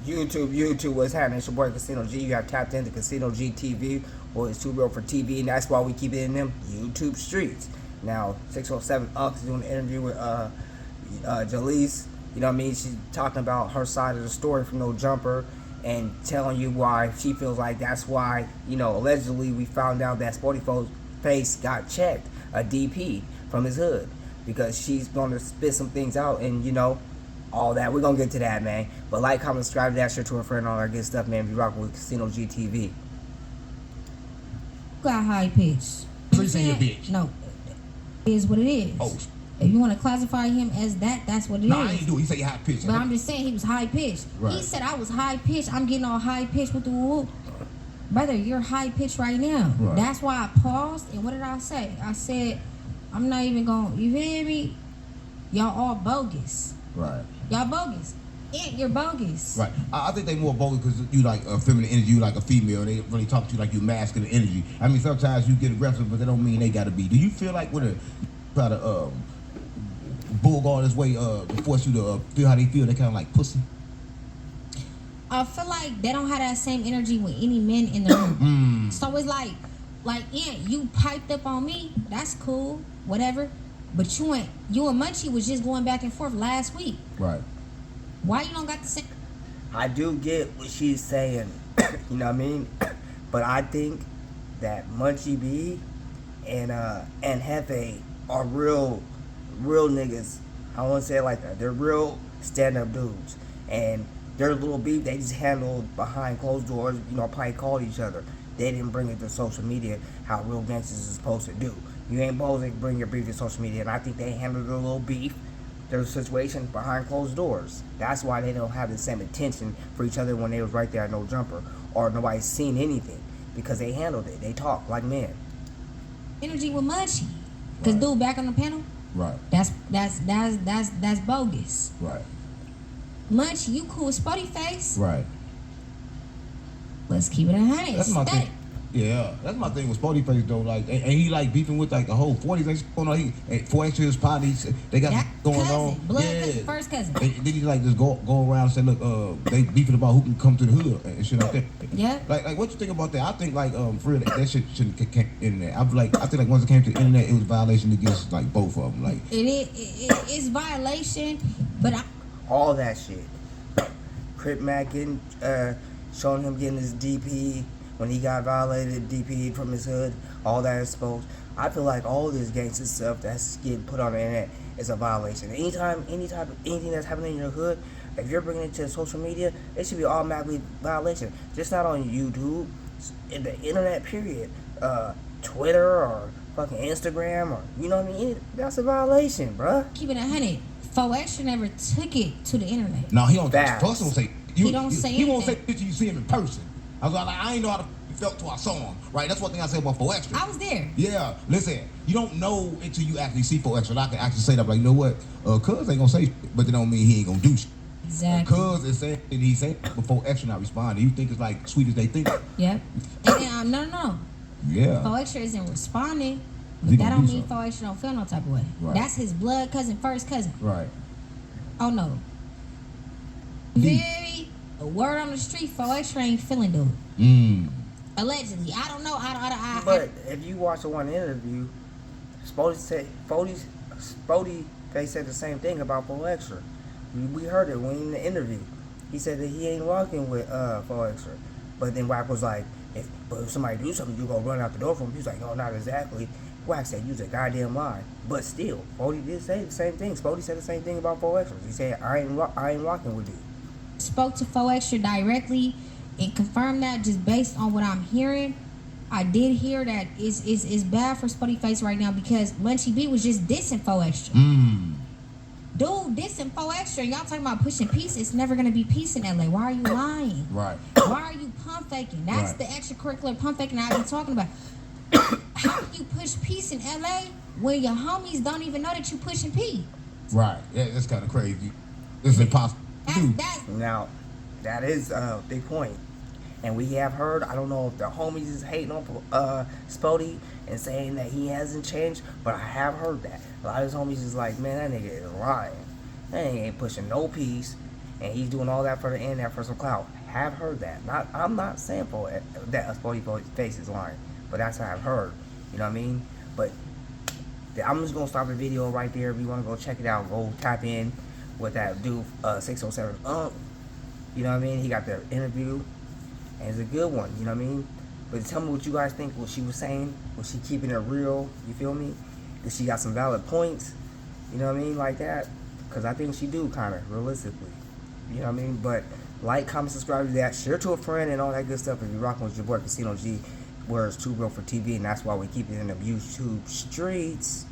YouTube, what's happening? It's your boy Casino G. You have tapped into Casino G TV, or it's too real for TV, and that's why we keep it in them YouTube streets. Now, 607 Ux is doing an interview with JALEEC. You know what I mean? She's talking about her side of the story from No Jumper and telling you why she feels like that's why, you know, allegedly we found out that Sporty Face got checked, a DP from his hood, because she's going to spit some things out and, you know, all that. We're going to get to that, man. But like, comment, subscribe to that, share to a friend, all that good stuff, man. Be rocking with Casino G TV. Got high pitch. So you saying a bitch? No. It is what it is. Oh. If you want to classify him as that, that's what it is. Nah, I ain't do it. He say high pitched. But I'm just saying he was high pitched. Right. He said I was high pitched. I'm getting all high pitched with the whoop. Brother, you're high pitched right now. Right. That's why I paused. And what did I say? I said, I'm not even going, you hear me? Y'all all bogus. Right. Y'all bogus. Yeah, you're bogus. Right. I think they more bogus because you like a feminine energy, you like a female. They really talk to you like you masculine energy. I mean, sometimes you get aggressive, but that don't mean they got to be. Do you feel like when a try to bull all this way to force you to feel how they feel, they kind of like pussy? I feel like they don't have that same energy with any men in the room. So it's like, yeah, you piped up on me. That's cool, whatever. But you and Munchie was just going back and forth last week. Right. Why you don't got the same? I do get what she's saying, you know what I mean? But I think that Munchie B and Jefe are real niggas. I won't say it like that. They're real stand-up dudes. And their little beef, they just handled behind closed doors, you know, probably called each other. They didn't bring it to social media how real gangsters is supposed to do. You ain't supposed to bring your beef to social media, and I think they handled their little beef, their situation behind closed doors. That's why they don't have the same attention for each other when they was right there at No Jumper, or nobody's seen anything, because they handled it. They talk like men. Energy with Munchie, cause dude back on the panel. Right. That's bogus. Right. Munchie, you cool with Sporty Face. Right. Let's keep it 100. That's my thing. Yeah, that's my thing with Sporty Face though. Like, and he like beefing with like the whole 40s. They going on. He 4 extra his parties. They got that going cousin, on. Blood yeah. cousin, first cousin. And then he like just go around and say, look, they beefing about who can come to the hood and shit like that. Yeah. Like what you think about that? I think like for real that shit shouldn't came to the internet. I think like once it came to the internet, it was a violation against like both of them. Like it's violation, but all that shit. Crip Mac getting showing him getting his DP when he got violated, DP from his hood, all that exposed. I feel like all this gangster stuff that's getting put on the internet is a violation. Anything that's happening in your hood, if you're bringing it to social media, it should be automatically violation. Just not on YouTube, in the internet period, Twitter or fucking Instagram, or you know what I mean. That's a violation, bruh. keep it 100. 4 Extra never took it to the internet. no, he don't. Facts. Plus, don't say He don't say He won't say anything. picture you see him in person. I was like, I ain't know how he felt till I saw him. Right. That's one thing I say about 4 Extra. I was there. Yeah, listen, you don't know until you actually see 4 Extra. And I can actually say that, like, you know what? Cuz ain't gonna say shit, but that don't mean he ain't gonna do shit. Exactly. Cuz is saying that he's saying before Extra not responding. You think it's like sweet as they think? Yep. And no. Yeah. 4 Extra isn't responding. He But that gonna don't do mean something. 4 Extra don't feel no type of way. Right. That's his blood cousin, first cousin. Right. Oh no. Very a word on the street, 4 Extra ain't feeling dude. Allegedly. I don't know. But if you watch the one interview, Spody they said the same thing about 4 Extra. We heard it when in the interview. He said that he ain't rocking with 4 Extra. But then Wack was like, if somebody do something, you gonna run out the door for him. He was like, no, not exactly. Wack said, use a goddamn lie. But still, Spody did say the same thing. Spody said the same thing about 4 Extra. He said, I ain't rocking with you. spoke to 4 Extra directly and confirmed that just based on what I'm hearing. I did hear that it's bad for Spotty Face right now because Munchie B was just dissing 4 Extra. Dude, dissing 4 Extra. Y'all talking about pushing peace. It's never going to be peace in LA. Why are you lying? Right. Why are you pump faking? That's Right. the extracurricular pump faking I've been talking about. How can you push peace in LA when your homies don't even know that you pushing peace? Right. Yeah, that's kind of crazy. It's impossible. That's Now, that is a big point. And we have heard, I don't know if the homies is hating on Spody and saying that he hasn't changed, but I have heard that. A lot of his homies is like, man, that nigga is lying. That nigga ain't pushing no peace. and he's doing all that for the internet for some clout. Have heard that. I'm not saying for that a Spotty Face is lying, but that's what I've heard. You know what I mean? But I'm just gonna stop the video right there. If you wanna go check it out, go tap in with that dude 607 You know what I mean? He got the interview, and it's a good one. You know what I mean? But tell me what you guys think. What she was saying? Was she keeping it real? You feel me? Did she got some valid points? You know what I mean? Like that? Because I think she do, kind of, realistically. You know what I mean? But like, comment, subscribe to that. Share to a friend and all that good stuff. If you're rocking with your boy Casino G, where it's too real for TV. And that's why we keep it in the YouTube streets.